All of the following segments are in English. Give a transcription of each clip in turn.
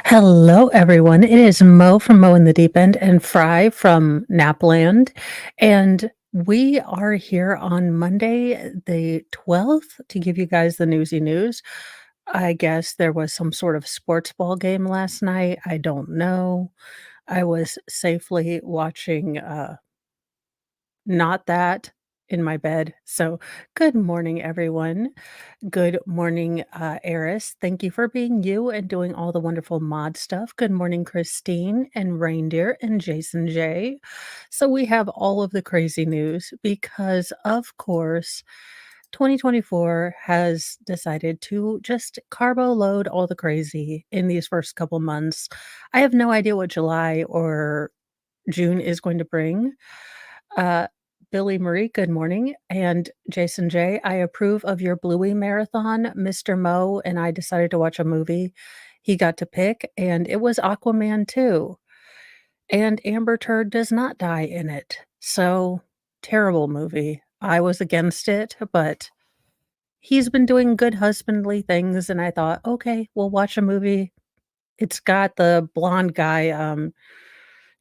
Hello, everyone. It is Mo from Mo in the Deep End and Fry from Napland. And we are here on Monday, the 12th, to give you guys the newsy news. I guess there was some sort of sports ball game last night. I don't know. I was safely watching not that in my bed. So, good morning, everyone. Good morning, Eris. Thank you for being you and doing all the wonderful mod stuff. Good morning, Christine and Reindeer and Jason J. So we have all of the crazy news because, of course, 2024 has decided to just carbo load all the crazy in these first couple months. I have no idea what July or June is going to bring. Uh, Billy Marie, good morning. And Jason J, I approve of your Bluey marathon. Mr. Mo and I decided to watch a movie he got to pick, and it was Aquaman 2. And Amber Turd does not die in it. So, terrible movie. I was against it, but he's been doing good husbandly things, and I thought, okay, we'll watch a movie. It's got the blonde guy,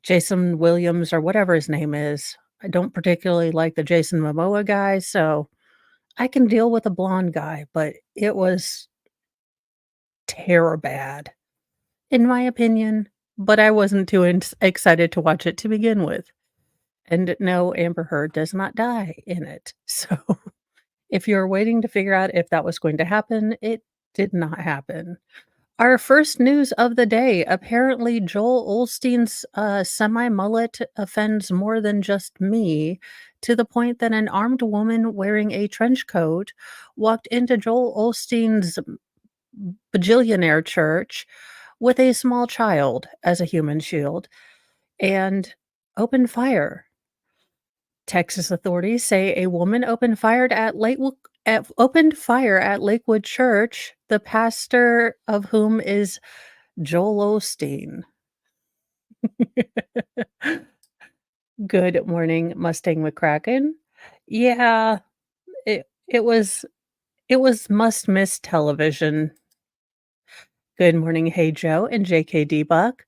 Jason Williams or whatever his name is. I don't particularly like the Jason Momoa guy, so I can deal with a blonde guy, but it was terror bad, in my opinion, but I wasn't too excited to watch it to begin with. And no, Amber Heard does not die in it. So if you're waiting to figure out if that was going to happen, it did not happen. Our first news of the day, apparently Joel Olstein's, semi-mullet offends more than just me, to the point that an armed woman wearing a trench coat walked into Joel Olstein's bajillionaire church with a small child as a human shield and opened fire. Texas authorities say a woman opened fire at Lakewood Church, the pastor of whom is Joel Osteen. Good morning, Mustang McCracken. Yeah, it was must-miss television. Good morning, Hey Joe and JKD Buck.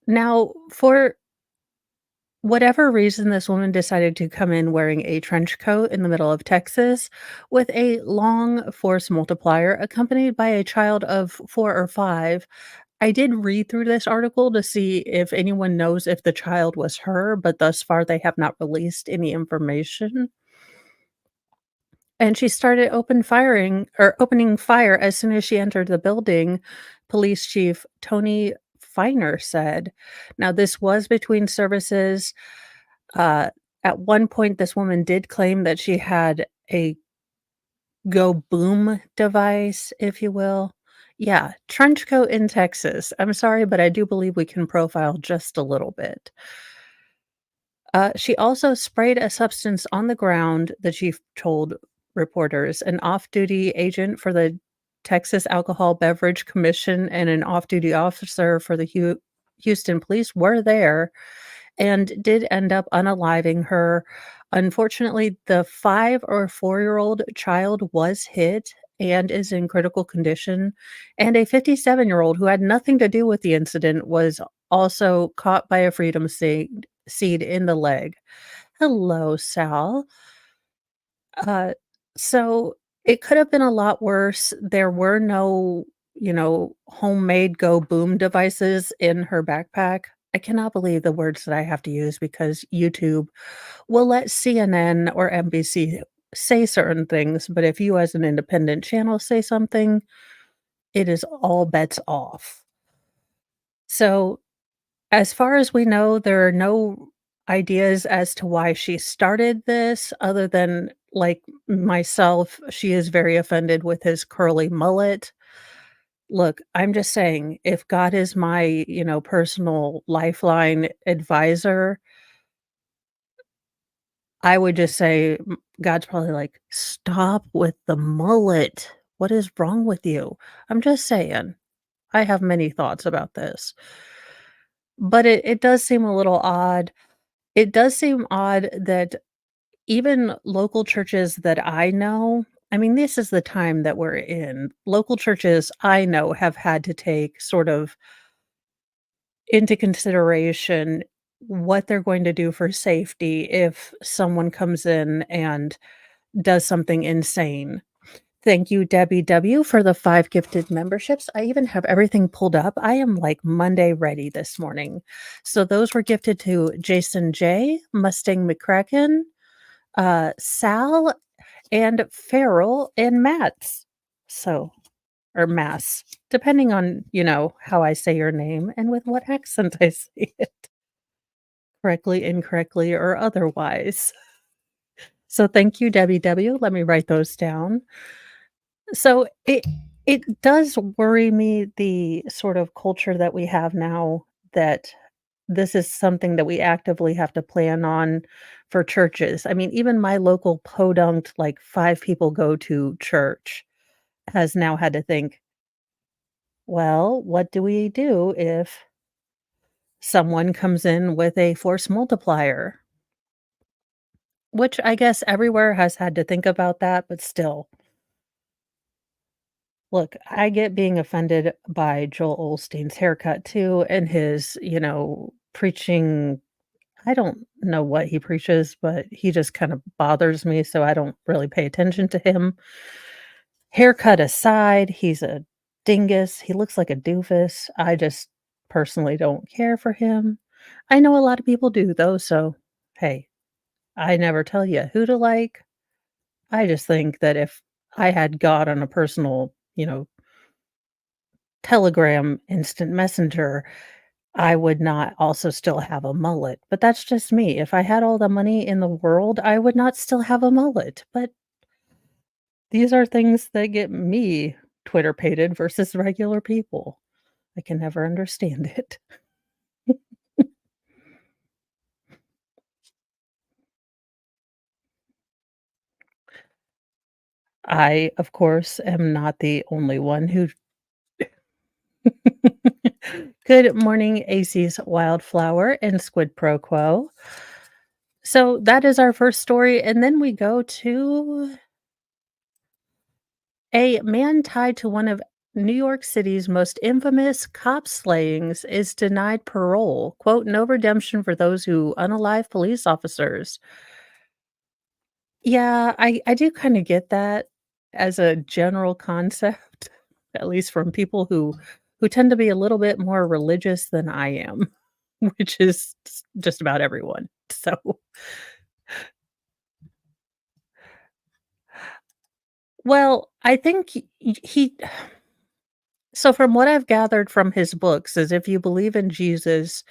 Now, for whatever reason, this woman decided to come in wearing a trench coat in the middle of Texas with a long force multiplier accompanied by a child of 4 or 5. I did read through this article to see if anyone knows if the child was her, but thus far they have not released any information. And she started opening fire as soon as she entered the building, Police Chief Tony Feiner said. Now, this was between services. Uh, at one point, this woman did claim that she had a go boom device, if you will. Yeah, trench coat in Texas. I'm sorry, but I do believe we can profile just a little bit. She also sprayed a substance on the ground, the chief told reporters. An off duty agent for the Texas Alcohol Beverage Commission and an off duty officer for the Houston police were there and did end up unaliving her. Unfortunately, the 5 or 4-year-old child was hit and is in critical condition, and a 57-year-old who had nothing to do with the incident was also caught by a freedom seed in the leg. Hello, Sal. Uh, so it could have been a lot worse. There were no, homemade go boom devices in her backpack. I cannot believe the words that I have to use because YouTube will let CNN or NBC say certain things, but if you as an independent channel say something, it is all bets off. So, as far as we know, there are no ideas as to why she started this other than, like myself, she is very offended with his curly mullet. Look, I'm just saying, if God is my, personal lifeline advisor, I would just say God's probably like, "Stop with the mullet. What is wrong with you?" I'm just saying. I have many thoughts about this. But it does seem a little odd. It does seem odd that even local churches that I know, I mean, this is the time that we're in. Local churches I know have had to take sort of into consideration what they're going to do for safety if someone comes in and does something insane. Thank you, Debbie W., for the 5 gifted memberships. I even have everything pulled up. I am like Monday ready this morning. So those were gifted to Jason J., Mustang McCracken, Sal, and Farrell, and Mats. So, or Mass, depending on, how I say your name and with what accent I say it, correctly, incorrectly, or otherwise. So thank you, Debbie W. Let me write those down. So it does worry me, the sort of culture that we have now, that this is something that we actively have to plan on for churches. I mean, even my local podunk, like 5 people go to church, has now had to think, well, what do we do if someone comes in with a force multiplier? Which I guess everywhere has had to think about that, but still. Look, I get being offended by Joel Osteen's haircut too, and his, preaching. I don't know what he preaches, but he just kind of bothers me, so I don't really pay attention to him. Haircut aside, he's a dingus. He looks like a doofus. I just personally don't care for him. I know a lot of people do though, so hey, I never tell you who to like. I just think that if I had God on a personal, Telegram instant messenger, I would not also still have a mullet, but that's just me. If I had all the money in the world, I would not still have a mullet, but these are things that get me Twitter pated versus regular people. I can never understand it. I, of course, am not the only one who. Good morning, AC's Wildflower and Squid Pro Quo. So that is our first story, and then we go to a man tied to one of New York City's most infamous cop slayings is denied parole. Quote, no redemption for those who unalive police officers. Yeah, I do kind of get that as a general concept, at least from people who tend to be a little bit more religious than I am, which is just about everyone. So, well, I think he so from what I've gathered from his books is if you believe in Jesus,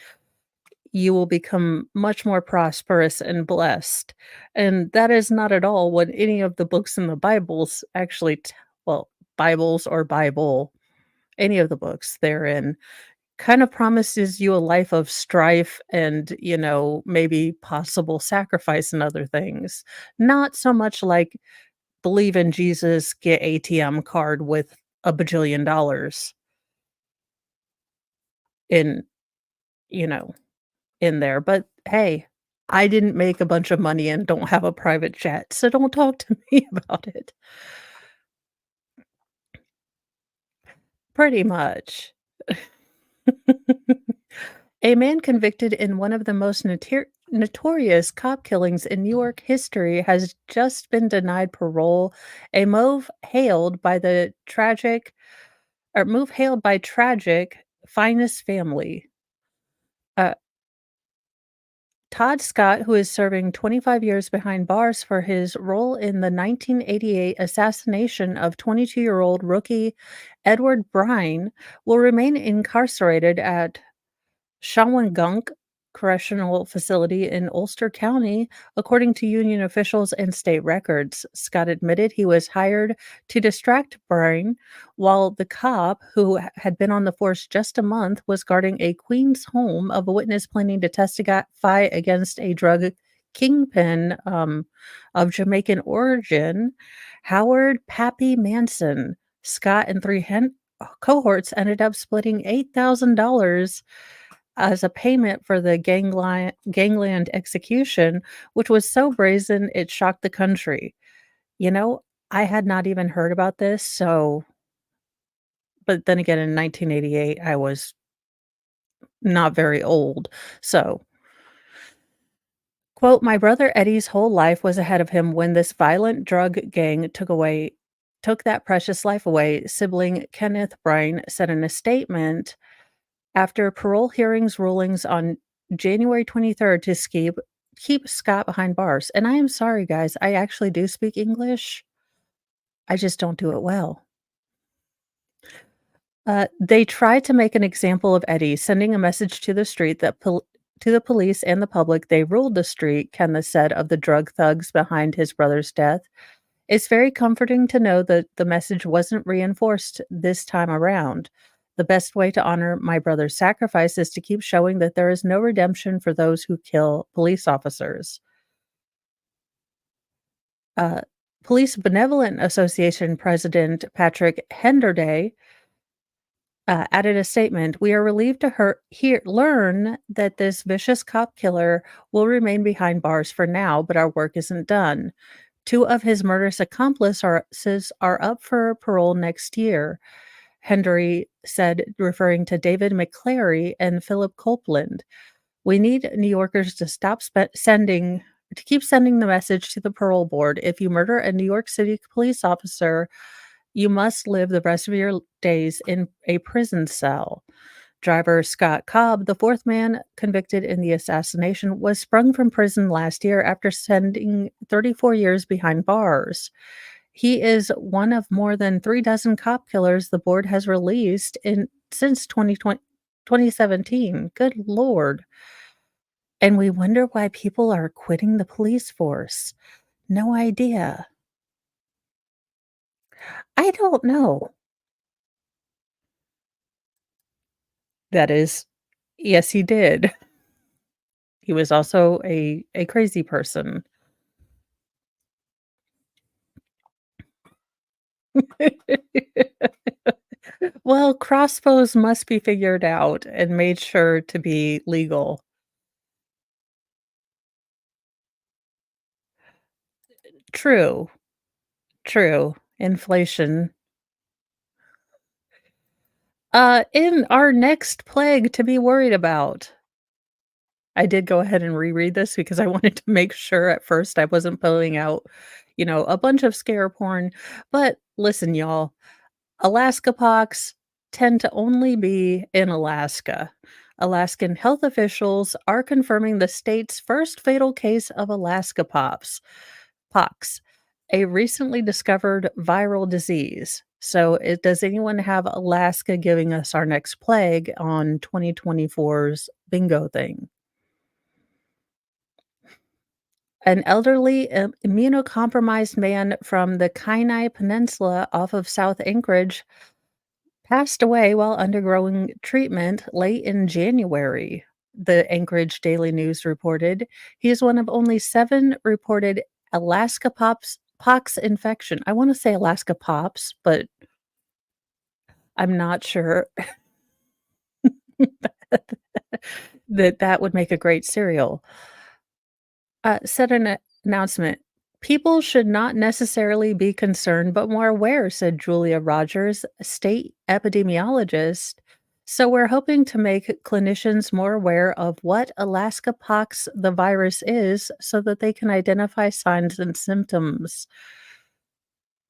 you will become much more prosperous and blessed. And that is not at all what any of the books in the Bibles actually well, Bibles or Bible, any of the books therein kind of promises you a life of strife and, maybe possible sacrifice and other things. Not so much like believe in Jesus, get ATM card with a bajillion dollars in, you know, in there, but hey, I didn't make a bunch of money and don't have a private jet, so don't talk to me about it. Pretty much. A man convicted in one of the most notorious cop killings in New York history has just been denied parole, a move hailed by tragic finest family. Uh, Todd Scott, who is serving 25 years behind bars for his role in the 1988 assassination of 22-year-old rookie Edward Brine, will remain incarcerated at Shawangunk Correctional Facility in Ulster County, according to union officials and state records. Scott admitted he was hired to distract Brine while the cop, who had been on the force just a month, was guarding a Queens home of a witness planning to testify against a drug kingpin of Jamaican origin, Howard Pappy Manson. Scott and three cohorts ended up splitting $8,000 as a payment for the gangland execution, which was so brazen it shocked the country. You know, I had not even heard about this, so but then again, in 1988, I was not very old. So, quote, "My brother Eddie's whole life was ahead of him when this violent drug gang took that precious life away," sibling Kenneth Bryan said in a statement after parole hearings rulings on January 23rd to keep Scott behind bars. And I am sorry, guys, I actually do speak English. I just don't do it well. They tried to make an example of Eddie, sending a message to the street that to the police and the public they ruled the street, Kenneth said of the drug thugs behind his brother's death. It's very comforting to know that the message wasn't reinforced this time around. The best way to honor my brother's sacrifice is to keep showing that there is no redemption for those who kill police officers. Uh, Police Benevolent Association President Patrick Henderday added a statement. We are relieved to learn that this vicious cop killer will remain behind bars for now, but our work isn't done. Two of his murderous accomplices are up for parole next year, Hendry said, referring to David McClary and Philip Copeland. We need New Yorkers to keep sending the message to the parole board. If you murder a New York City police officer, you must live the rest of your days in a prison cell. Driver Scott Cobb, the fourth man convicted in the assassination, was sprung from prison last year after spending 34 years behind bars. He is one of more than 3 dozen cop killers the board has released in since 2017. Good lord. And we wonder why people are quitting the police force. No idea. I don't know. That is Yes, he did. He was also a crazy person. Well, crossbows must be figured out and made sure to be legal. True, true. Inflation. In our next plague to be worried about. I did go ahead and reread this because I wanted to make sure at first I wasn't pulling out, a bunch of scare porn. But listen, y'all, Alaska pox tend to only be in Alaska. Alaskan health officials are confirming the state's first fatal case of pox, a recently discovered viral disease. So, does anyone have Alaska giving us our next plague on 2024's bingo thing? An elderly, immunocompromised man from the Kenai Peninsula off of South Anchorage passed away while undergoing treatment late in January, the Anchorage Daily News reported. He is one of only 7 reported Alaska pox infection. I wanna say Alaska pops, but I'm not sure that would make a great cereal. Said an announcement, "People should not necessarily be concerned, but more aware," said Julia Rogers, a state epidemiologist. "So we're hoping to make clinicians more aware of what Alaska pox the virus is so that they can identify signs and symptoms."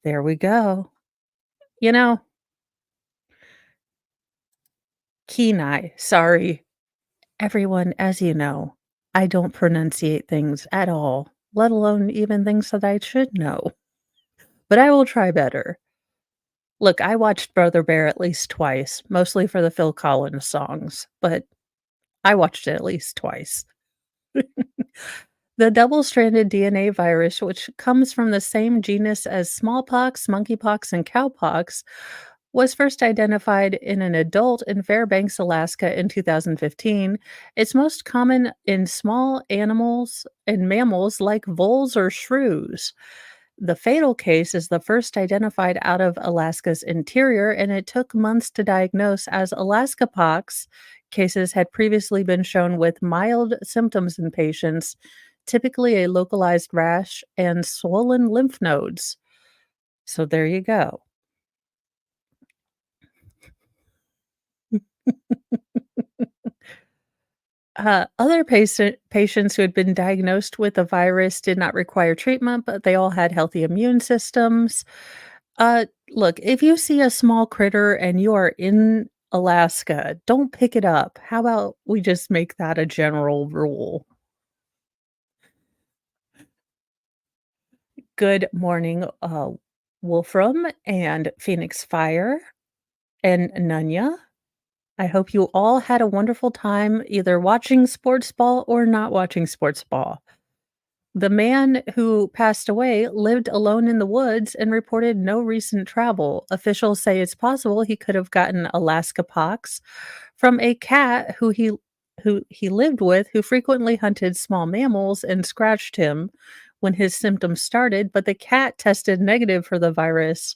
There we go. You know, Kenai, sorry. Everyone, as you know, I don't pronunciate things at all, let alone even things that I should know. But I will try better. Look, I watched Brother Bear at least twice, mostly for the Phil Collins songs, but I watched it at least twice. The double-stranded DNA virus, which comes from the same genus as smallpox, monkeypox, and cowpox, was first identified in an adult in Fairbanks, Alaska in 2015. It's most common in small animals and mammals like voles or shrews. The fatal case is the first identified out of Alaska's interior, and it took months to diagnose as Alaska pox. Cases had previously been shown with mild symptoms in patients, typically a localized rash and swollen lymph nodes. So there you go. Other patients who had been diagnosed with the virus did not require treatment, but they all had healthy immune systems. Look, if you see a small critter and you are in Alaska, don't pick it up. How about we just make that a general rule? Good morning, Wolfram and Phoenix Fire and Nunya. I hope you all had a wonderful time either watching sports ball or not watching sports ball. The man who passed away lived alone in the woods and reported no recent travel. Officials say it's possible he could have gotten Alaska pox from a cat who he lived with who frequently hunted small mammals and scratched him when his symptoms started, but the cat tested negative for the virus.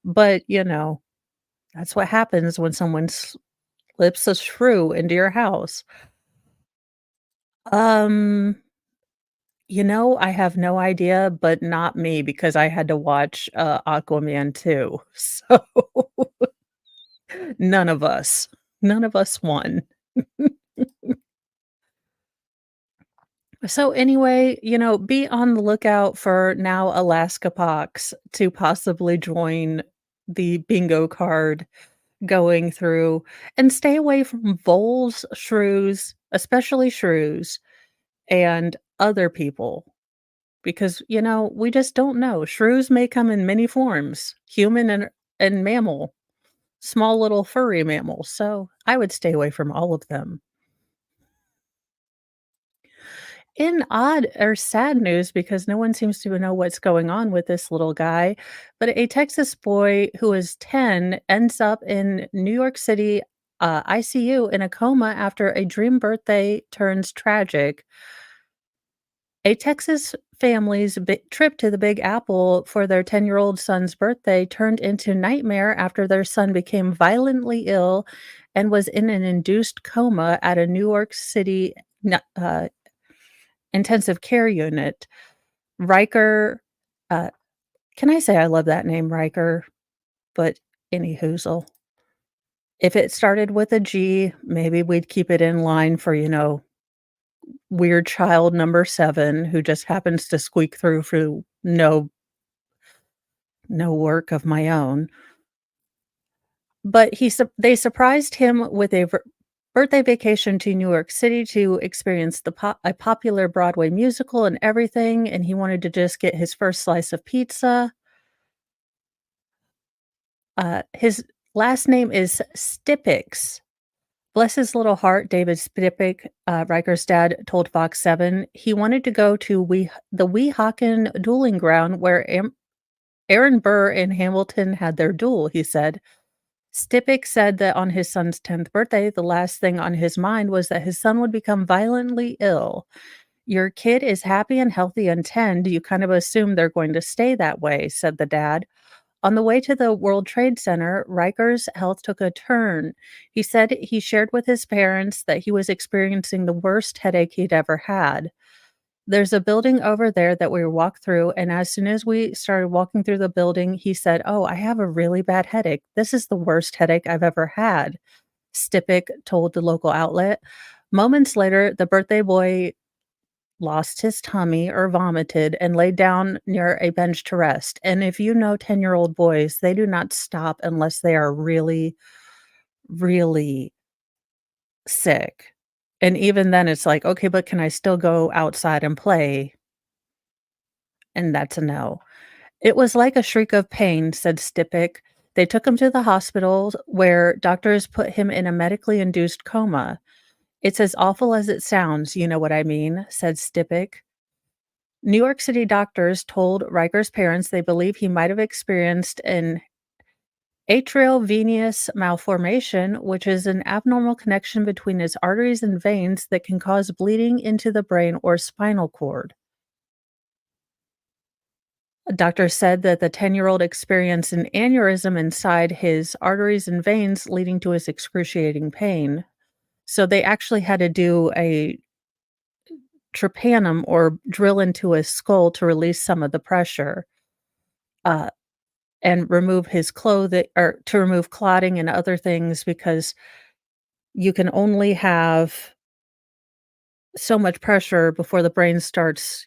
But, that's what happens when someone slips a shrew into your house. Um I have no idea, but not me because I had to watch, Aquaman 2. So, none of us. None of us won. So, anyway, be on the lookout for now Alaska Pox to possibly join the bingo card going through, and stay away from voles, shrews, especially shrews, and other people. Because, we just don't know. Shrews may come in many forms, human and mammal, small little furry mammals, so I would stay away from all of them. In odd or sad news, because no one seems to know what's going on with this little guy, but a Texas boy who is 10 ends up in New York City, ICU in a coma after a dream birthday turns tragic. A Texas family's trip to the Big Apple for their 10-year-old son's birthday turned into nightmare after their son became violently ill and was in an induced coma at a New York City intensive care unit. Riker, uh, can I say I love that name, Riker? But any hoozle. If it started with a G, maybe we'd keep it in line for, weird child number 7 who just happens to squeak through no work of my own. But they surprised him with a birthday vacation to New York City to experience a popular Broadway musical and everything, and he wanted to just get his first slice of pizza. His last name is Stipix. Bless his little heart, David Stipik, Riker's dad told Fox 7 he wanted to go to the Weehawken dueling ground where Aaron Burr and Hamilton had their duel, he said. Stipik said that on his son's 10th birthday, the last thing on his mind was that his son would become violently ill. Your kid is happy and healthy and 10. Do you kind of assume they're going to stay that way? Said the dad. On the way to the World Trade Center, Riker's health took a turn. He said he shared with his parents that he was experiencing the worst headache he'd ever had. There's a building over there that we walked through, and as soon as we started walking through the building, he said, "Oh, I have a really bad headache. This is the worst headache I've ever had," Stipik told the local outlet. Moments later, the birthday boy lost his tummy or vomited and laid down near a bench to rest. And if you know 10-year-old boys, they do not stop unless they are really, really sick. And even then, it's like, okay, but can I still go outside and play? And that's a no. It was like a shriek of pain, said Stipik. They took him to the hospital where doctors put him in a medically induced coma. It's as awful as it sounds, you know what I mean, said Stipik. New York City doctors told Riker's parents they believe he might have experienced an atrial venous malformation, which is an abnormal connection between his arteries and veins that can cause bleeding into the brain or spinal cord. A doctor said that the 10-year-old experienced an aneurysm inside his arteries and veins, leading to his excruciating pain. So they actually had to do a trepanum or drill into his skull to release some of the pressure, uh, and remove his clothing or to remove clotting and other things because you can only have so much pressure before the brain starts,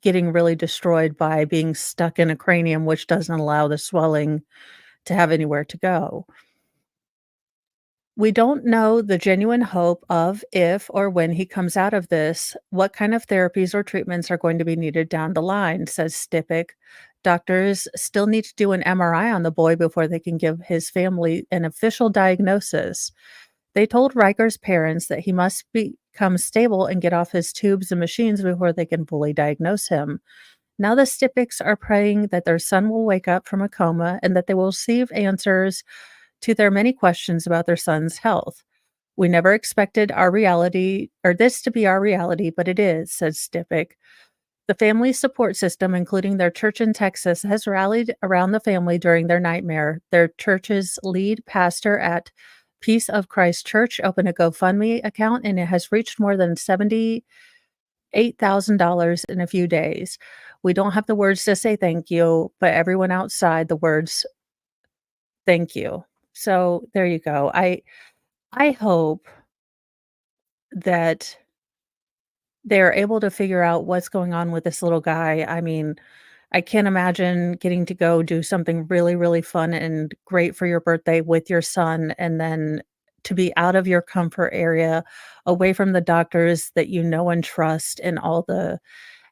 getting really destroyed by being stuck in a cranium, which doesn't allow the swelling to have anywhere to go. We don't know the genuine hope of if or when he comes out of this, what kind of therapies or treatments are going to be needed down the line, says Stipik. Doctors still need to do an MRI on the boy before they can give his family an official diagnosis. They told Riker's parents that he must become stable and get off his tubes and machines before they can fully diagnose him. Now the Stipiks are praying that their son will wake up from a coma and that they will receive answers to their many questions about their son's health. We never expected our reality or this to be our reality, but it is, says Stipik. The family support system, including their church in Texas, has rallied around the family during their nightmare. Their church's lead pastor at Peace of Christ Church opened a GoFundMe account and it has reached more than $78,000 in a few days. We don't have the words to say thank you, but everyone outside the words thank you. So there you go. I hope that they're able to figure out what's going on with this little guy. I mean, I can't imagine getting to go do something really, really fun and great for your birthday with your son, and then to be out of your comfort area, away from the doctors that you know and trust, and all the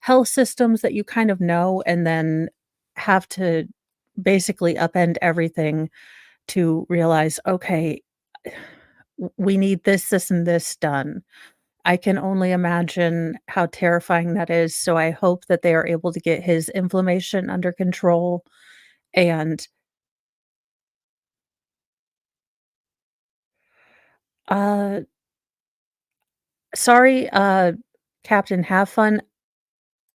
health systems that you kind of know, and then have to basically upend everything to realize, okay, we need this, and this done. I can only imagine how terrifying that is, so I hope that they are able to get his inflammation under control and, uh, sorry, Captain Have Fun,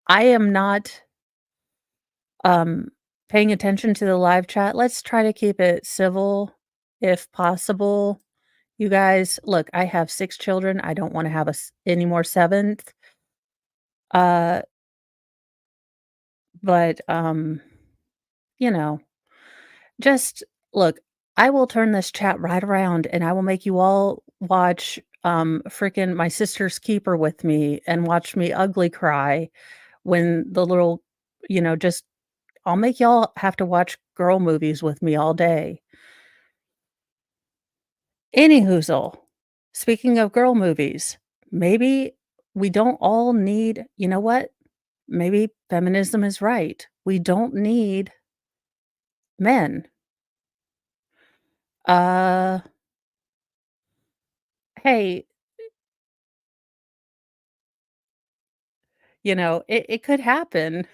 I am not, um, paying attention to the live chat. Let's try to keep it civil if possible. You guys, look, I have 6 children, I don't wanna have any more 7th, uh, but, you know just look, I will turn this chat right around and I will make you all watch freaking My Sister's Keeper with me and watch me ugly cry when the little, just I'll make y'all have to watch girl movies with me all day. Anyhoozle, speaking of girl movies, maybe we don't all need, you know what? Maybe feminism is right. We don't need men. Uh, hey, it could happen.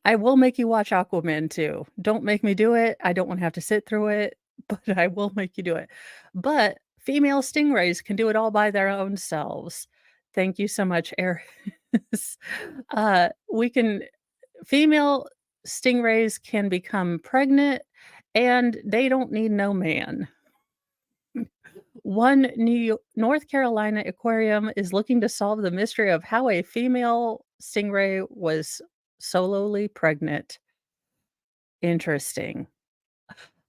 I will make you watch Aquaman too. Don't make me do it. I don't wanna have to sit through it, but I will make you do it. But female stingrays can do it all by their own selves. Thank you so much, Eris. We can female stingrays can become pregnant, and they don't need no man. One North Carolina aquarium is looking to solve the mystery of how a female stingray was solely pregnant. Interesting.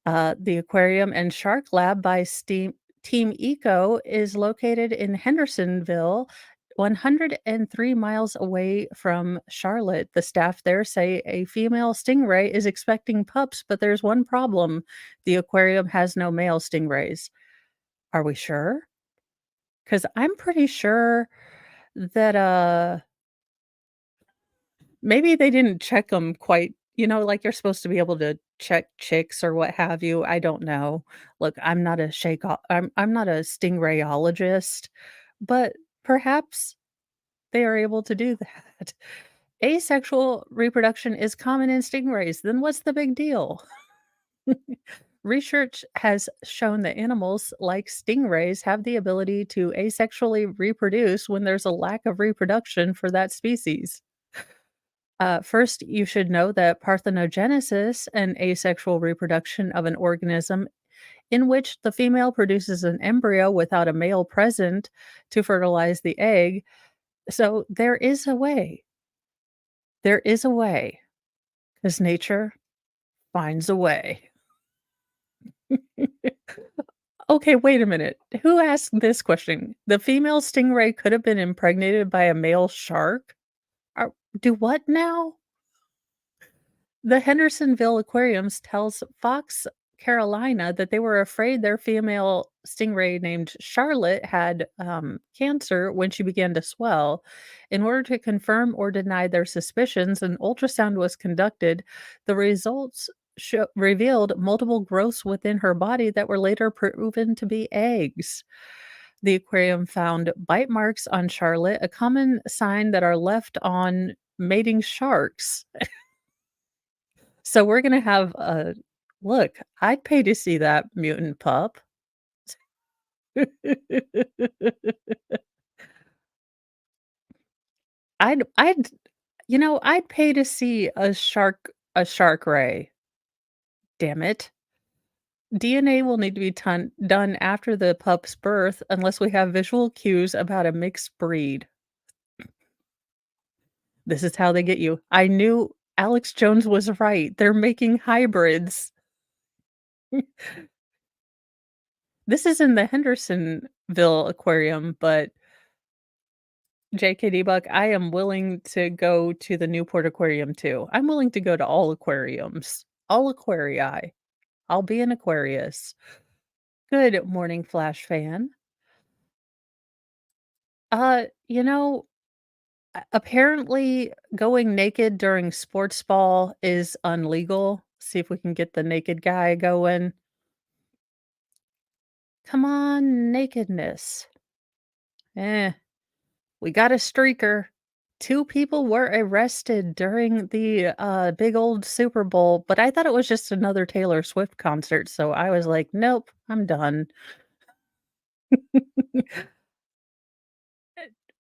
The aquarium and shark lab by Team Eco is located in Hendersonville, 103 miles away from Charlotte. The staff there say a female stingray is expecting pups, but there's one problem. The aquarium has no male stingrays. Are we sure? Because I'm pretty sure that, maybe they didn't check them quite, like you're supposed to be able to check chicks or what have you, I don't know. Look, I'm not a stingrayologist, but perhaps they are able to do that. Asexual reproduction is common in stingrays, then what's the big deal? Research has shown that animals like stingrays have the ability to asexually reproduce when there's a lack of reproduction for that species. First, you should know that parthenogenesis, an asexual reproduction of an organism in which the female produces an embryo without a male present to fertilize the egg. So there is a way. There is a way, because nature finds a way. Okay, wait a minute. Who asked this question? The female stingray could have been impregnated by a male shark? Are do what now? The Hendersonville Aquariums tells Fox Carolina that they were afraid their female stingray named Charlotte had cancer when she began to swell. In order to confirm or deny their suspicions, an ultrasound was conducted. The results revealed multiple growths within her body that were later proven to be eggs. The aquarium found bite marks on Charlotte, a common sign that are left on mating sharks. So we're gonna have a look, I'd pay to see that mutant pup. I'd I'd pay to see a shark ray, damn it. DNA will need to be done after the pup's birth unless we have visual cues about a mixed breed. This is how they get you. I knew Alex Jones was right, they're making hybrids. This is in the Hendersonville Aquarium, but JKD Buck, I am willing to go to the Newport Aquarium too. I'm willing to go to all aquariums, all aquarii. I'll be an Aquarius. Good morning, Flash fan. You know, apparently going naked during sports ball is unlegal. See if we can get the naked guy going. Come on, nakedness. Eh, we got a streaker. 2 people were arrested during the, big old Super Bowl, but I thought it was just another Taylor Swift concert, so I was like, "Nope, I'm done."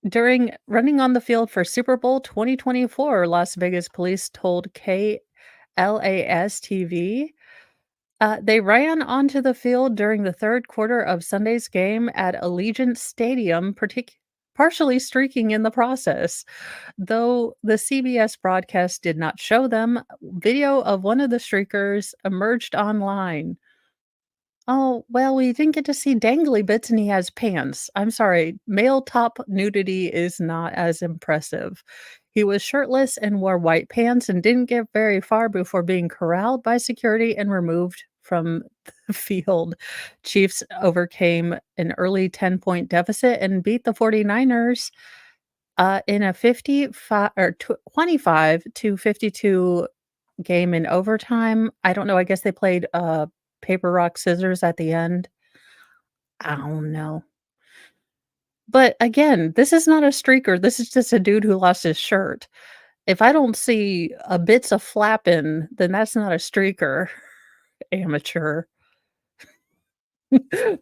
During running on the field for Super Bowl 2024, Las Vegas police told KLAS-TV, they ran onto the field during the 3rd quarter of Sunday's game at Allegiant Stadium, partially streaking in the process. Though the CBS broadcast did not show them, video of one of the streakers emerged online. Oh, well, we didn't get to see dangly bits and he has pants. I'm sorry, male top nudity is not as impressive. He was shirtless and wore white pants and didn't get very far before being corralled by security and removed from the field. Chiefs overcame an early 10-point deficit and beat the 49ers in a 55 or 25 to 52 game in overtime. I don't know, I guess they played, paper, rock, scissors at the end. I don't know. But again, this is not a streaker, this is just a dude who lost his shirt. If I don't see a bits of flapping, then that's not a streaker. Amateur.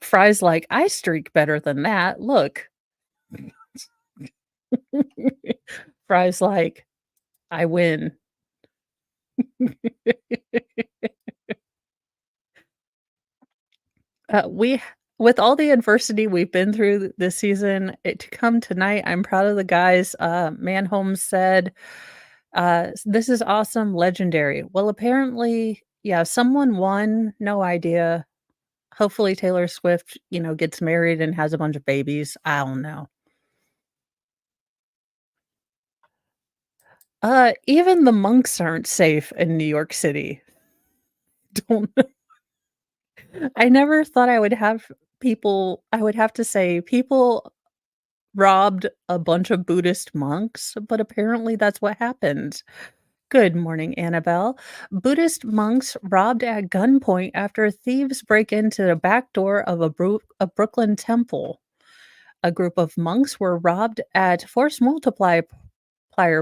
Fry's like, "I streak better than that, look." Fry's like, "I win." We with all the adversity we've been through this season, to come tonight, I'm proud of the guys. Manholm said, "This is awesome, legendary." Well, apparently, yeah, someone won, no idea. Hopefully Taylor Swift, gets married and has a bunch of babies. I don't know. Even the monks aren't safe in New York City. Don't I never thought I would have to say people robbed a bunch of Buddhist monks, but apparently that's what happened. Good morning, Annabelle. Buddhist monks robbed at gunpoint after thieves break into the back door of a Brooklyn temple. A group of monks were robbed at Force Multiplier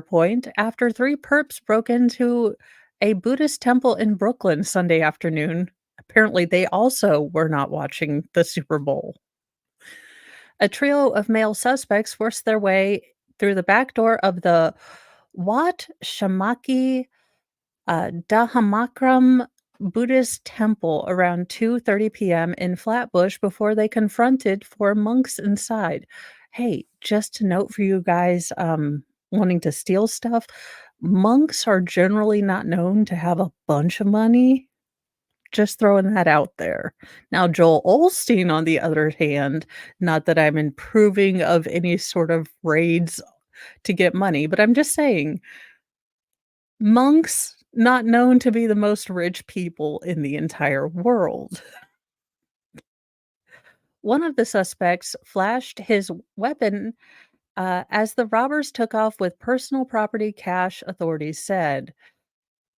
Point after 3 perps broke into a Buddhist temple in Brooklyn Sunday afternoon. Apparently, they also were not watching the Super Bowl. A trio of male suspects forced their way through the back door of the Wat Shamaki Dahamakram Buddhist temple around 2:30 p.m. in Flatbush before they confronted 4 monks inside. Hey, just to note for you guys wanting to steal stuff, monks are generally not known to have a bunch of money. Just throwing that out there. Now, Joel Olstein, on the other hand, not that I'm improving of any sort of raids to get money, but I'm just saying, monks not known to be the most rich people in the entire world. One of the suspects flashed his weapon as the robbers took off with personal property cash, authorities said.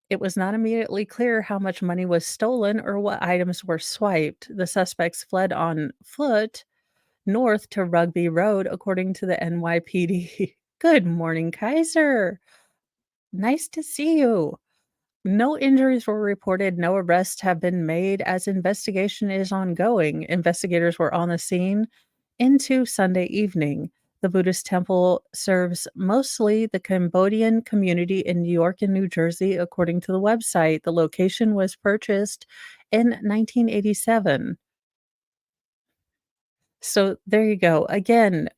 It was not immediately clear how much money was stolen or what items were swiped. The suspects fled on foot north to Rugby Road, according to the NYPD. Good morning, Kaiser. Nice to see you. No injuries were reported, no arrests have been made as investigation is ongoing. Investigators were on the scene into Sunday evening. The Buddhist temple serves mostly the Cambodian community in New York and New Jersey, according to the website. The location was purchased in 1987. So there you go. Again,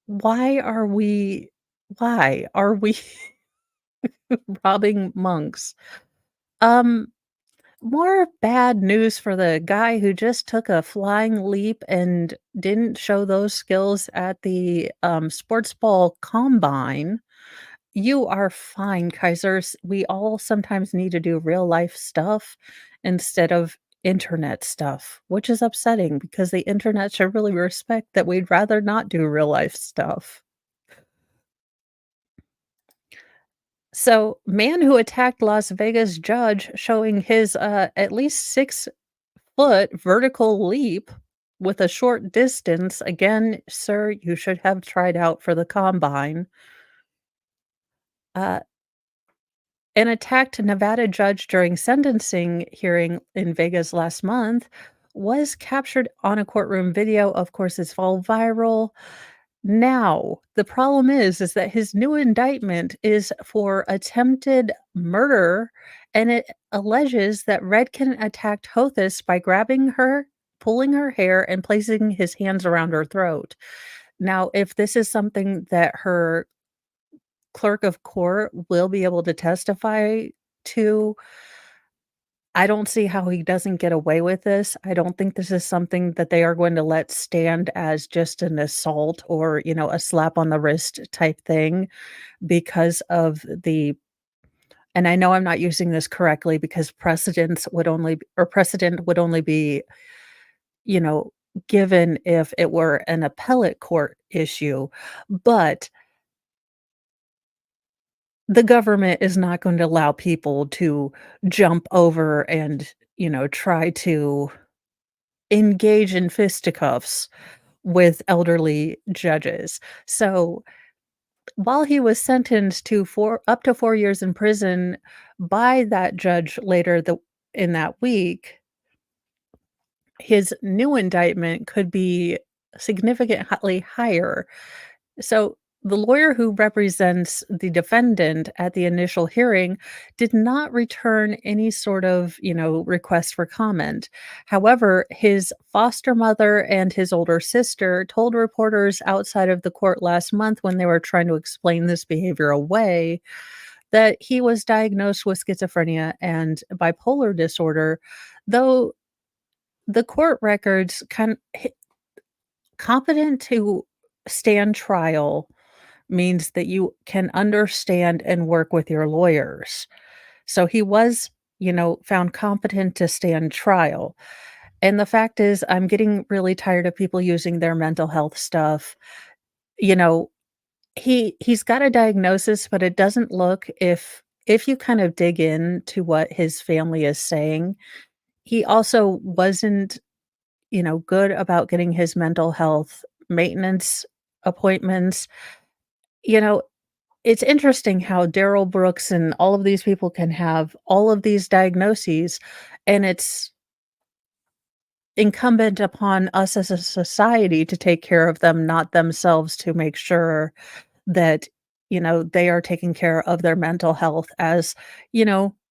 why are we why are we robbing monks? Um More bad news for the guy who just took a flying leap and didn't show those skills at the, sports ball combine. You are fine, Kaisers. We all sometimes need to do real life stuff instead of internet stuff, which is upsetting because the internet should really respect that we'd rather not do real life stuff. So, man who attacked Las Vegas judge showing his, at least 6-foot vertical leap with a short distance. Again, sir, you should have tried out for the combine. Uh, an attack to Nevada judge during sentencing hearing in Vegas last month was captured on a courtroom video. Of course, it's all viral. Now, the problem is that his new indictment is for attempted murder, and it alleges that Redkin attacked Hothus by grabbing her, pulling her hair, and placing his hands around her throat. Now, if this is something that her clerk of court will be able to testify to, I don't see how he doesn't get away with this. I don't think this is something that they are going to let stand as just an assault or, a slap on the wrist type thing because of the and I know I'm not using this correctly because precedent would only be, you know, given if it were an appellate court issue, but the government is not going to allow people to jump over and, try to engage in fisticuffs with elderly judges. So, while he was sentenced to 4 up to 4 years in prison by that judge later in that week, his new indictment could be significantly higher. So, the lawyer who represents the defendant at the initial hearing did not return any sort of, request for comment. However, his foster mother and his older sister told reporters outside of the court last month when they were trying to explain this behavior away that he was diagnosed with schizophrenia and bipolar disorder, though the court records competent to stand trial means that you can understand and work with your lawyers. So he was, found competent to stand trial. And the fact is, I'm getting really tired of people using their mental health stuff. You know, he's got a diagnosis, but it doesn't look if you kind of dig into what his family is saying, he also wasn't, good about getting his mental health maintenance appointments. You know, It's interesting how Daryl Brooks and all of these people can have all of these diagnoses, and it's incumbent upon us as a society to take care of them, not themselves to make sure that, they are taking care of their mental health as,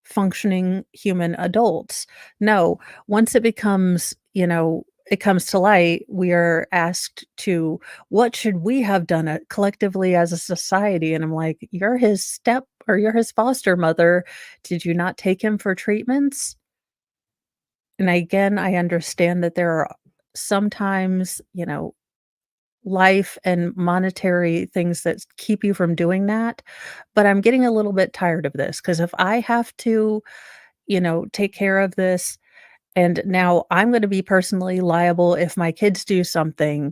functioning human adults. No, once it comes to light, we are asked to, what should we have done collectively as a society? And I'm like, you're his foster mother. Did you not take him for treatments? And again, I understand that there are sometimes, life and monetary things that keep you from doing that, but I'm getting a little bit tired of this because if I have to, take care of this and now I'm gonna be personally liable if my kids do something,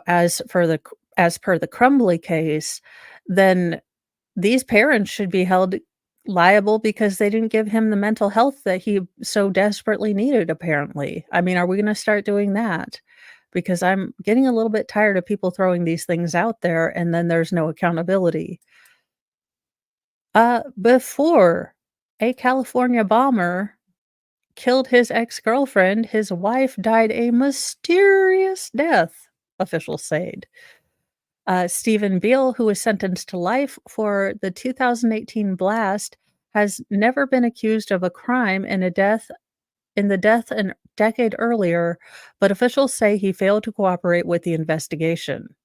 as per the Crumbly case, then these parents should be held liable because they didn't give him the mental health that he so desperately needed, apparently. I mean, are we gonna start doing that? Because I'm getting a little bit tired of people throwing these things out there and then there's no accountability. Before a California bomber killed his ex-girlfriend, his wife died a mysterious death, officials said. Stephen Beale, who was sentenced to life for the 2018 blast, has never been accused of a crime in the death a decade earlier, but officials say he failed to cooperate with the investigation.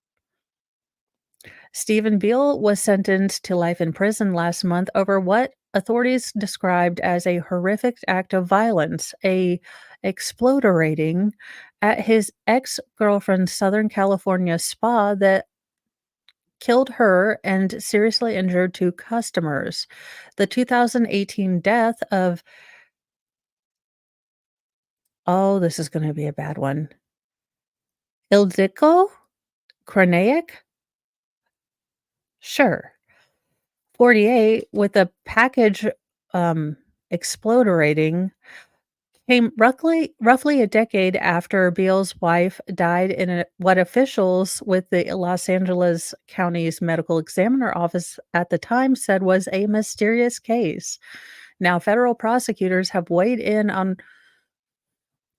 Stephen Beale was sentenced to life in prison last month over what authorities described as a horrific act of violence, a exploderating at his ex-girlfriend's Southern California spa that killed her and seriously injured 2 customers. The 2018 death of oh, this is gonna be a bad one. Ildiko Kranaik? Sure. 48, with the package, um, exploderating, came roughly a decade after Beale's wife died in what officials with the Los Angeles County's medical examiner office at the time said was a mysterious case. Now, federal prosecutors have weighed in on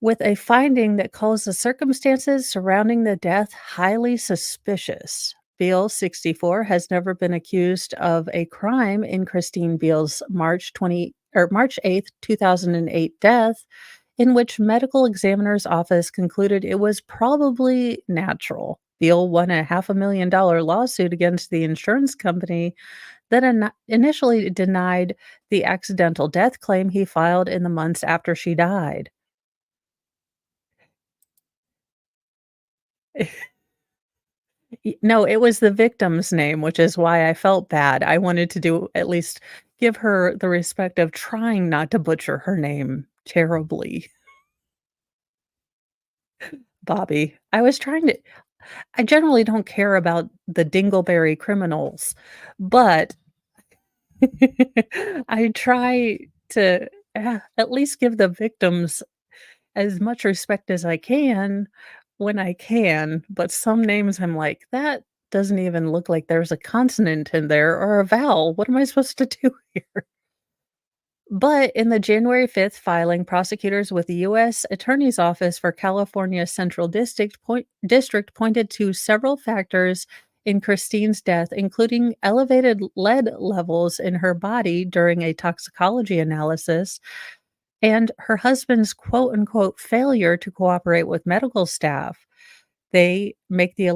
with a finding that calls the circumstances surrounding the death highly suspicious. Beale, 64, has never been accused of a crime in Christine Beale's March 8th, 2008 death, in which medical examiner's office concluded it was probably natural. Beale won a $500,000 lawsuit against the insurance company that initially denied the accidental death claim he filed in the months after she died. No, it was the victim's name, which is why I felt bad. I wanted to do at least give her the respect of trying not to butcher her name terribly. Bobby. I generally don't care about the dingleberry criminals, but I try to, at least give the victims as much respect as I can when I can, but some names I'm like, "That doesn't even look like there's a consonant in there or a vowel. What am I supposed to do here?" But in the January 5th filing, prosecutors with the U.S. Attorney's Office for California Central District pointed to several factors in Christine's death, including elevated lead levels in her body during a toxicology analysis and her husband's quote unquote failure to cooperate with medical staff. They make the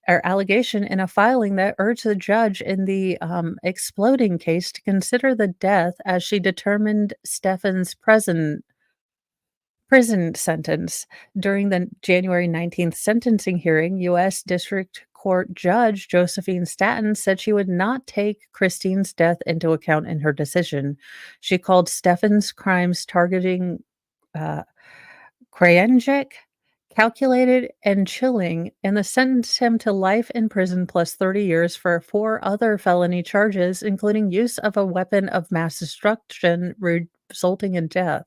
allegation in a filing that urged the judge in the exploding case to consider the death as she determined Stefan's present prison sentence. During the January 19th sentencing hearing, U.S. District Court Judge Josephine Staten said she would not take Christine's death into account in her decision. She called Stefan's crimes targeting uh, Krajicek calculated and chilling, and the sentenced him to life in prison plus 30 years for 4 other felony charges, including use of a weapon of mass destruction resulting in death.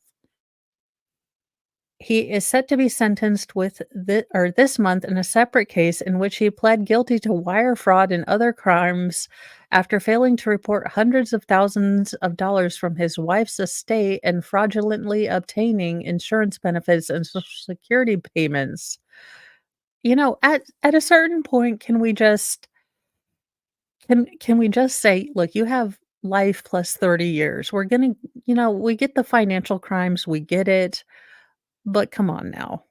He is set to be sentenced this month in a separate case in which he pled guilty to wire fraud and other crimes after failing to report hundreds of thousands of dollars from his wife's estate and fraudulently obtaining insurance benefits and Social Security payments. At a certain point, can we just say, "Look, you have life plus 30 years. We're gonna" we get the financial crimes, we get it, but come on now.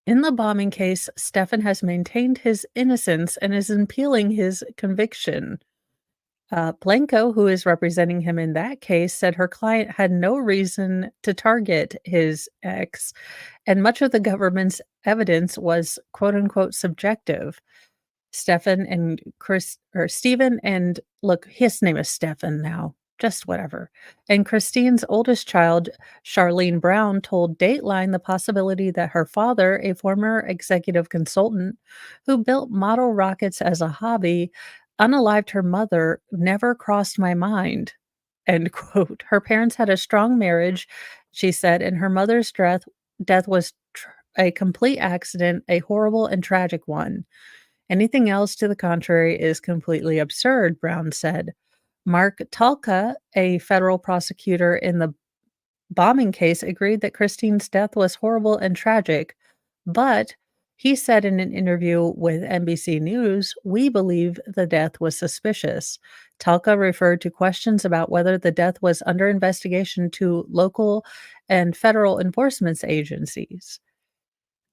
In the bombing case, Stefan has maintained his innocence and is appealing his conviction. Blanco, who is representing him in that case, said her client had no reason to target his ex, and much of the government's evidence was quote unquote subjective. Stefan and Chris or Stephen and look, his name is Stefan now, just whatever. And Christine's oldest child, Charlene Brown, told Dateline the possibility that her father, a former executive consultant who built model rockets as a hobby, unalived her mother, never crossed my mind. End quote. Her parents had a strong marriage, she said, and her mother's death was a complete accident, a horrible and tragic one. Anything else to the contrary is completely absurd, Brown said. Mark Talka, a federal prosecutor in the bombing case, agreed that Christine's death was horrible and tragic, but he said in an interview with NBC News, "We believe the death was suspicious." Talka referred to questions about whether the death was under investigation to local and federal enforcement agencies.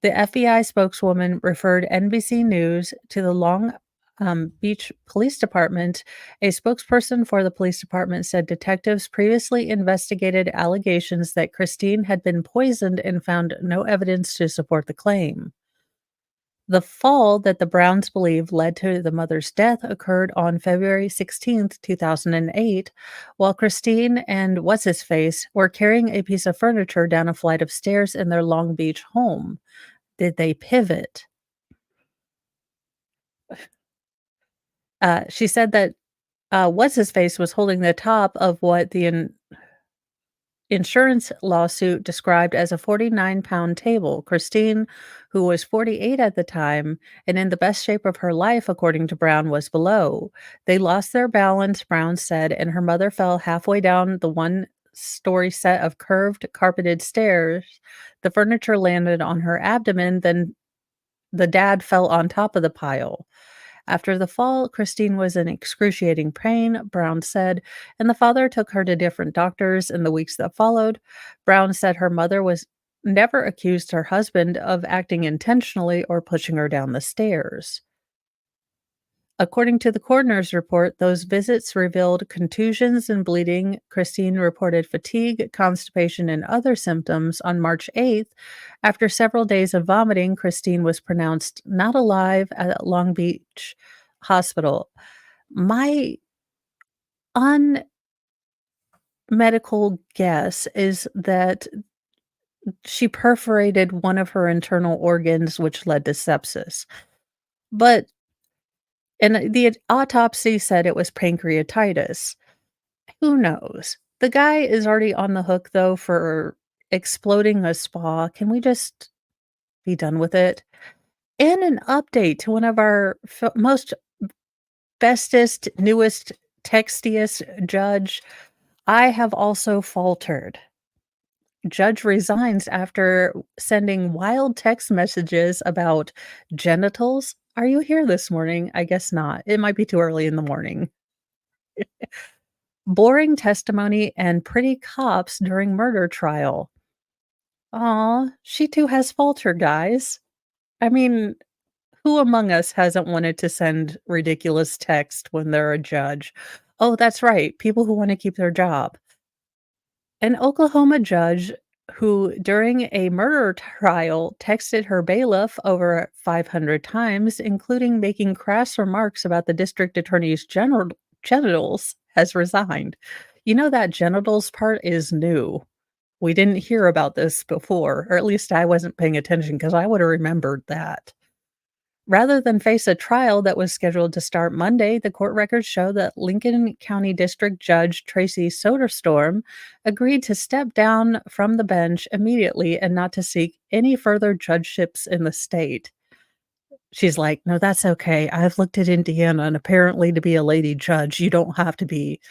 The FBI spokeswoman referred NBC News to the Long Beach Police Department. A spokesperson for the police department said detectives previously investigated allegations that Christine had been poisoned and found no evidence to support the claim. The fall that the Browns believe led to the mother's death occurred on February 16th, 2008, while Christine and What's His Face were carrying a piece of furniture down a flight of stairs in their Long Beach home. Did they pivot? She said that, What's His Face was holding the top of what the insurance lawsuit described as a 49-pound table. Christine, who was 48 at the time and in the best shape of her life, according to Brown, was below. They lost their balance, Brown said, and her mother fell halfway down the one-story set of curved, carpeted stairs. The furniture landed on her abdomen, then the dad fell on top of the pile. After the fall, Christine was in excruciating pain, Brown said, and the father took her to different doctors in the weeks that followed. Brown said her mother was never accused her husband of acting intentionally or pushing her down the stairs. According to the coroner's report, those visits revealed contusions and bleeding. Christine reported fatigue, constipation, and other symptoms on March 8th. After several days of vomiting, Christine was pronounced not alive at Long Beach Hospital. My unmedical guess is that she perforated one of her internal organs, which led to sepsis. But and the autopsy said it was pancreatitis. Who knows? The guy is already on the hook, though, for exploding a spa. Can we just be done with it? And an update to one of our most bestest, newest, textiest judge. I have also faltered. Judge resigns after sending wild text messages about genitals. Are you here this morning? I guess not. It might be too early in the morning. Boring testimony and pretty cops during murder trial. Aw, she too has faltered, guys. I mean, who among us hasn't wanted to send ridiculous text when they're a judge? Oh, that's right, people who wanna keep their job. An Oklahoma judge who, during a murder trial, texted her bailiff over 500 times, including making crass remarks about the district attorney's genitals, has resigned. You know that genitals part is new. We didn't hear about this before, or at least I wasn't paying attention because I would have remembered that. Rather than face a trial that was scheduled to start Monday, the court records show that Lincoln County District Judge Tracy Soderstrom agreed to step down from the bench immediately and not to seek any further judgeships in the state. She's like, "No, that's okay. I've looked at Indiana, and apparently to be a lady judge, you don't have to be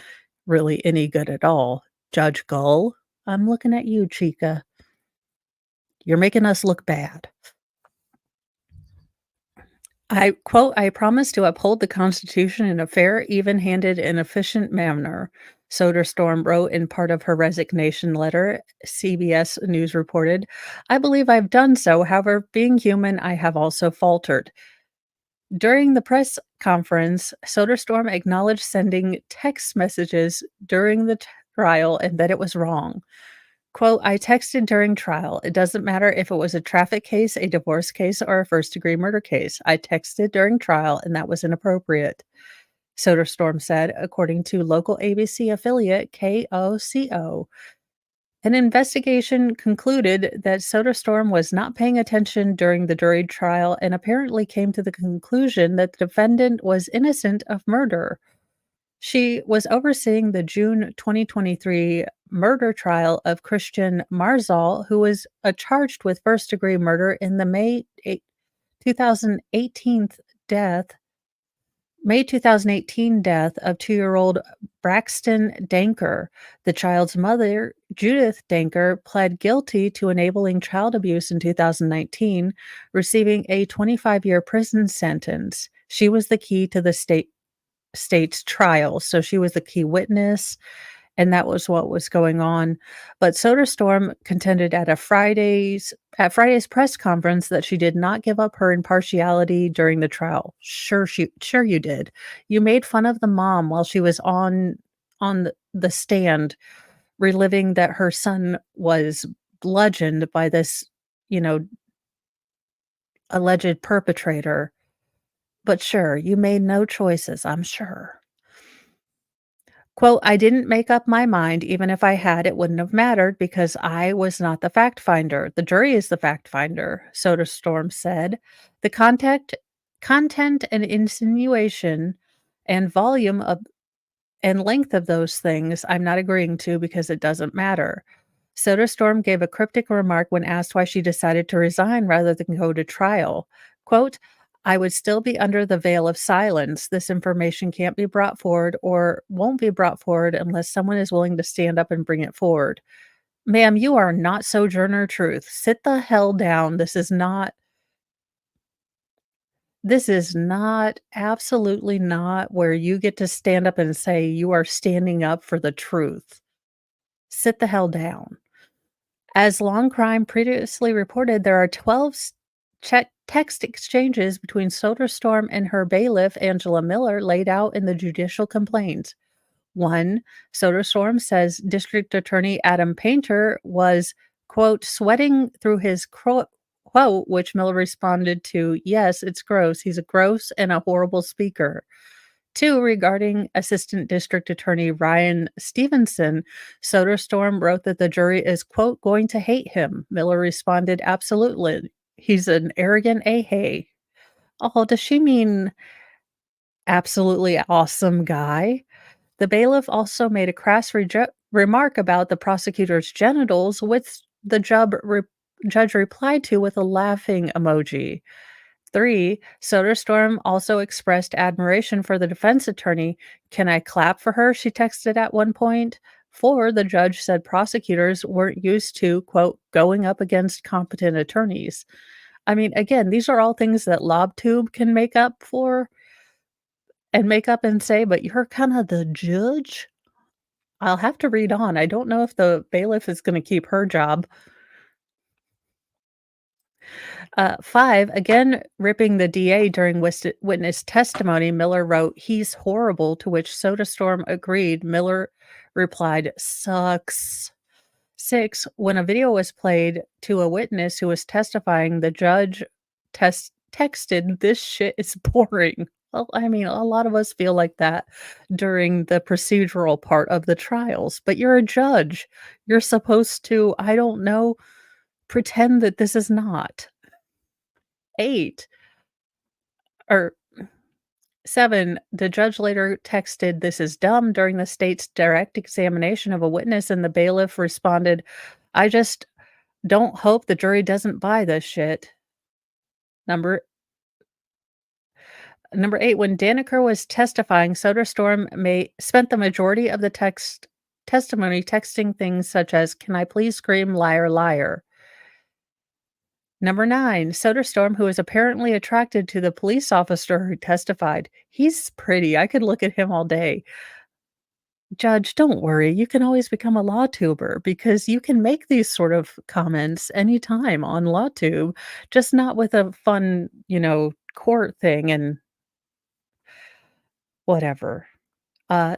really any good at all. Judge Gull, I'm looking at you, Chica. You're making us look bad." I quote, "I promise to uphold the Constitution in a fair, even-handed, and efficient manner," Soderstrom wrote in part of her resignation letter, CBS News reported. "I believe I've done so. However, being human, I have also faltered." During the press conference, Soderstrom acknowledged sending text messages during the trial and that it was wrong. Quote, I texted during trial. It doesn't matter if it was a traffic case, a divorce case, or a first degree murder case. I texted during trial and that was inappropriate, Soderstrom said, according to local ABC affiliate KOCO. An investigation concluded that Soderstrom was not paying attention during the jury trial and apparently came to the conclusion that the defendant was innocent of murder. She was overseeing the June 2023 murder trial of Christian Marzal, who was charged with first degree murder in the 2018 death May 2018 death of 2-year-old Braxton Danker. The child's mother, Judith Danker, pled guilty to enabling child abuse in 2019, receiving a 25-year prison sentence. She was the key to the state's trial, so she was the key witness, and that was what was going on. But Soderstrom contended at Friday's press conference that she did not give up her impartiality during the trial. Sure you did. You made fun of the mom while she was on the stand, reliving that her son was bludgeoned by this, you know, alleged perpetrator. But sure, you made no choices, I'm sure. Quote, I didn't make up my mind. Even if I had, it wouldn't have mattered because I was not the fact finder. The jury is the fact finder, Soderstrom said. The content and insinuation and volume of and length of those things I'm not agreeing to because it doesn't matter. Soderstrom gave a cryptic remark when asked why she decided to resign rather than go to trial. Quote, I would still be under the veil of silence. This information can't be brought forward or won't be brought forward unless someone is willing to stand up and bring it forward. Ma'am, you are not Sojourner Truth. Sit the hell down. This is not, absolutely not where you get to stand up and say you are standing up for the truth. Sit the hell down. As Long Crime previously reported, there are 12 text exchanges between Soderstrom and her bailiff, Angela Miller, laid out in the judicial complaint. 1. Soderstrom says District Attorney Adam Painter was, quote, sweating through his quote, which Miller responded to, yes, it's gross. He's a gross and a horrible speaker. 2, regarding Assistant District Attorney Ryan Stevenson, Soderstrom wrote that the jury is, quote, going to hate him. Miller responded, absolutely. He's an arrogant a-hay. Oh, does she mean absolutely awesome guy? The bailiff also made a crass remark about the prosecutor's genitals, which the judge replied to with a laughing emoji. 3. Soderstrom also expressed admiration for the defense attorney. Can I clap for her? She texted at one point. 4. The judge said prosecutors weren't used to, quote, going up against competent attorneys. I mean, again, these are all things that LobTube can make up and say, but you're kind of the judge? I'll have to read on. I don't know if the bailiff is going to keep her job. 5, again ripping the DA during witness testimony, Miller wrote, "He's horrible," to which Soderstrom agreed. Miller replied, "Sucks." 6, when a video was played to a witness who was testifying, the judge texted, "This shit is boring." Well, I mean, a lot of us feel like that during the procedural part of the trials, but you're a judge. You're supposed to, I don't know, pretend that this is not. 8 or 7, the judge later texted, "This is dumb," during the state's direct examination of a witness, and the bailiff responded, "I just don't hope the jury doesn't buy this shit." Number Number 8, when Daniker was testifying, Soderstrom spent the majority of the testimony texting things such as, "Can I please scream liar, liar?" Number 9, Soderstrom, who is apparently attracted to the police officer who testified. He's pretty. I could look at him all day. Judge, don't worry. You can always become a LawTuber because you can make these sort of comments anytime on LawTube, just not with a fun, court thing and whatever. Uh,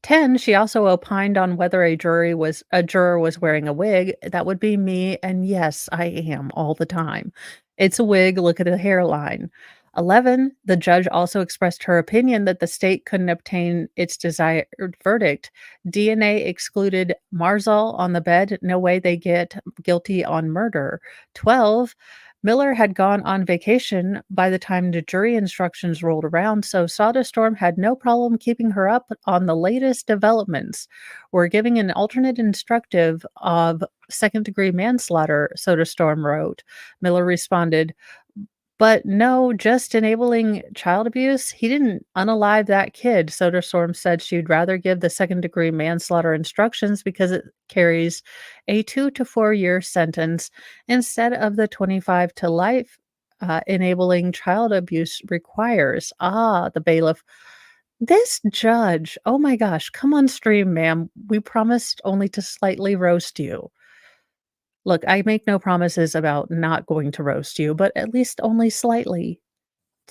10, she also opined on whether a juror was wearing a wig. That would be me, and yes, I am all the time. It's a wig, look at the hairline. 11, the judge also expressed her opinion that the state couldn't obtain its desired verdict. DNA excluded Marzal on the bed, no way they get guilty on murder. 12, Miller had gone on vacation by the time the jury instructions rolled around, so Soderstorm had no problem keeping her up on the latest developments. We're giving an alternate instructive of second degree manslaughter, Soderstorm wrote. Miller responded, but no, just enabling child abuse? He didn't unalive that kid. Soderstorm said she'd rather give the second-degree manslaughter instructions because it carries a 2 to 4-year sentence instead of the 25 to life, enabling child abuse requires. Ah, the bailiff. This judge, oh my gosh, come on stream, ma'am. We promised only to slightly roast you. Look, I make no promises about not going to roast you, but at least only slightly.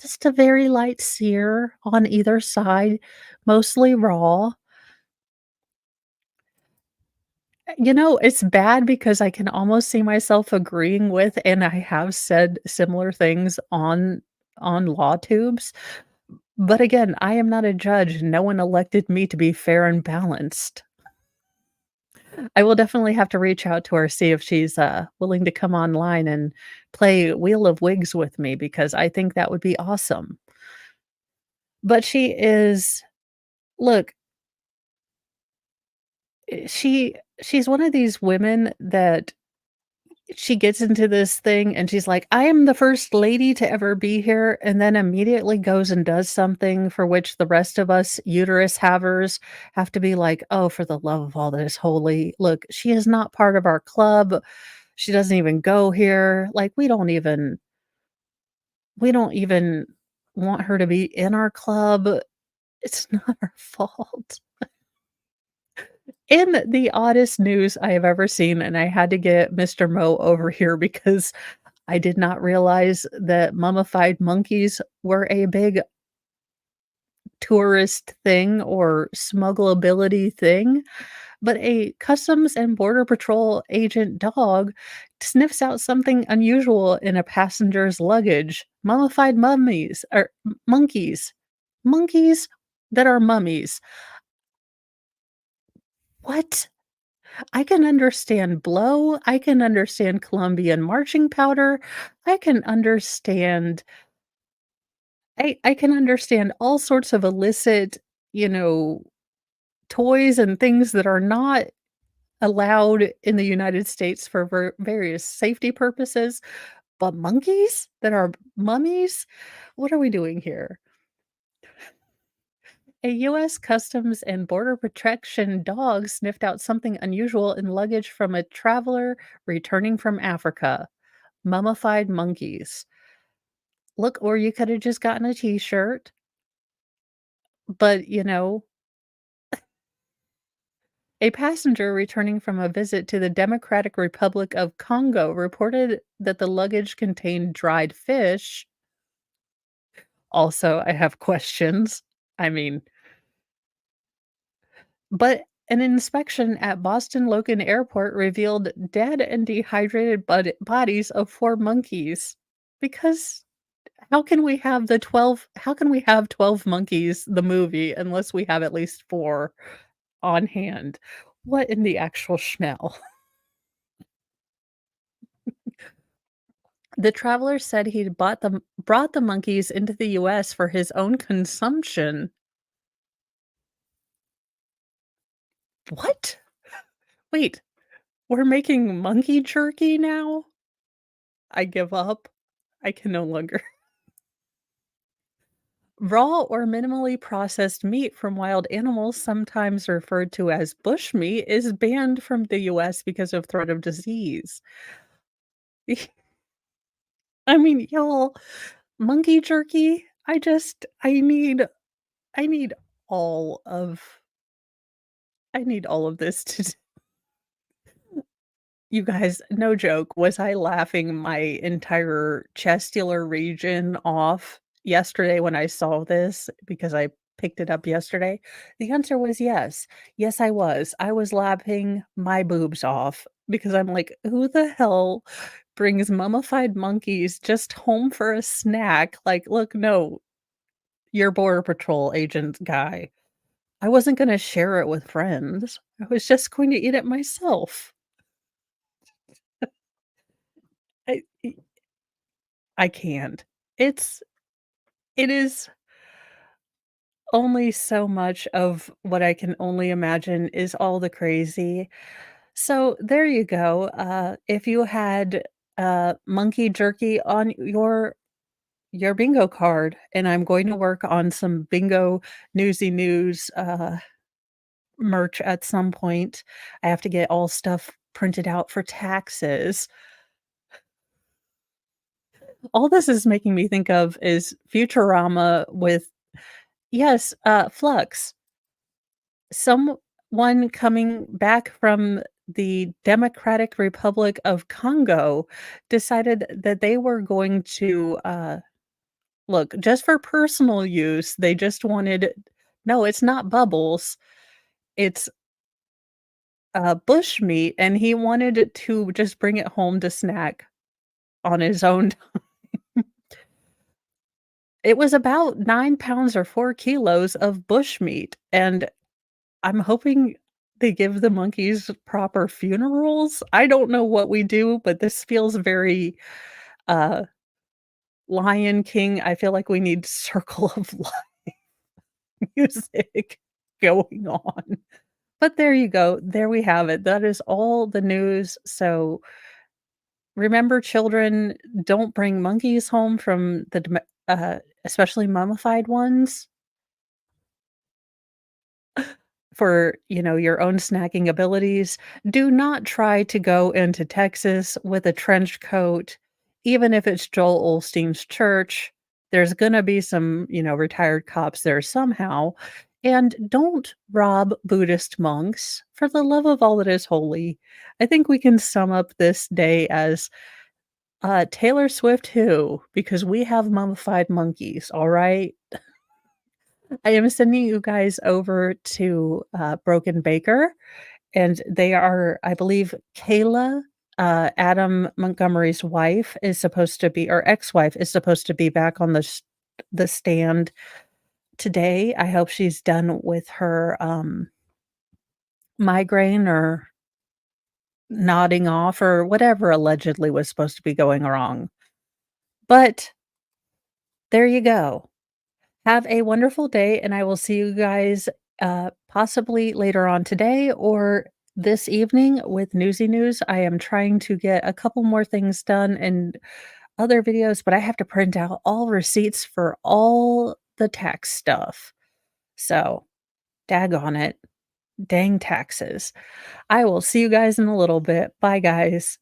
Just a very light sear on either side, mostly raw. It's bad because I can almost see myself agreeing with and I have said similar things on law tubes. But again, I am not a judge. No one elected me to be fair and balanced. I will definitely have to reach out to her, see if she's, willing to come online and play Wheel of Wigs with me because I think that would be awesome. But she is look, she's one of these women that she gets into this thing and she's like, "I am the first lady to ever be here," and then immediately goes and does something for which the rest of us uterus havers have to be like, "Oh, for the love of all that is holy." Look, she is not part of our club. She doesn't even go here. Like, we don't even want her to be in our club. It's not our fault. In the oddest news I have ever seen, and I had to get Mr. Mo over here because I did not realize that mummified monkeys were a big tourist thing or smuggleability thing, but a Customs and Border Patrol agent dog sniffs out something unusual in a passenger's luggage. Mummified mummies or monkeys. Monkeys that are mummies. What? I can understand blow, I can understand Colombian marching powder, I can understand I can understand all sorts of illicit, you know, toys and things that are not allowed in the United States for various safety purposes, but monkeys that are mummies? What are we doing here? A U.S. Customs and Border Protection dog sniffed out something unusual in luggage from a traveler returning from Africa. Mummified monkeys. Look, or you could have just gotten a t-shirt, but, a passenger returning from a visit to the Democratic Republic of Congo reported that the luggage contained dried fish. Also, I have questions. I mean, but an inspection at Boston Logan Airport revealed dead and dehydrated bodies of 4 monkeys. Because how can we have 12 Monkeys, the movie, unless we have at least 4 on hand? What in the actual schmel? The traveler said he'd brought the monkeys into the US for his own consumption. What? Wait, we're making monkey jerky now? I give up. I can no longer. Raw or minimally processed meat from wild animals, sometimes referred to as bushmeat, is banned from the US because of threat of disease. I mean, y'all, monkey jerky, I need all of I need all of this to You guys, no joke, was I laughing my entire chesticular region off yesterday when I saw this because I picked it up yesterday? The answer was yes. Yes, I was. I was laughing my boobs off because I'm like, "Who the hell brings mummified monkeys just home for a snack?" Like, "Look, no, you're Border Patrol agent guy." I wasn't gonna share it with friends. I was just going to eat it myself. I I can't. It's it is only so much of what I can only imagine is all the crazy. So, there you go, if you had, monkey jerky on your bingo card, and I'm going to work on some bingo Newsy News, merch at some point. I have to get all stuff printed out for taxes. All this is making me think of is Futurama with yes, Flux. Someone coming back from the Democratic Republic of Congo decided that they were going to, look, just for personal use, they just wanted no, it's not Bubbles, it's, bush meat, and he wanted to just bring it home to snack on his own. It was about 9 pounds or 4 kilos of bush meat, and I'm hoping they give the monkeys proper funerals. I don't know what we do, but this feels very, uh, Lion King. I feel like we need Circle of Life music going on. But there you go. There we have it. That is all the news. So remember, children, don't bring monkeys home from the especially mummified ones. For, your own snacking abilities. Do not try to go into Texas with a trench coat, even if it's Joel Osteen's church. There's gonna be some, retired cops there somehow. And don't rob Buddhist monks for the love of all that is holy. I think we can sum up this day as, Taylor Swift who? Because we have mummified monkeys, alright? I am sending you guys over to, Broken Baker, and they are I believe Kayla, Adam Montgomery's wife is supposed to be or ex-wife is supposed to be back on the stand today. I hope she's done with her, migraine or nodding off or whatever allegedly was supposed to be going wrong. But there you go. Have a wonderful day, and I will see you guys, possibly later on today or this evening with Newsy News. I am trying to get a couple more things done and other videos, but I have to print out all receipts for all the tax stuff. So, daggone it. Dang taxes. I will see you guys in a little bit. Bye, guys.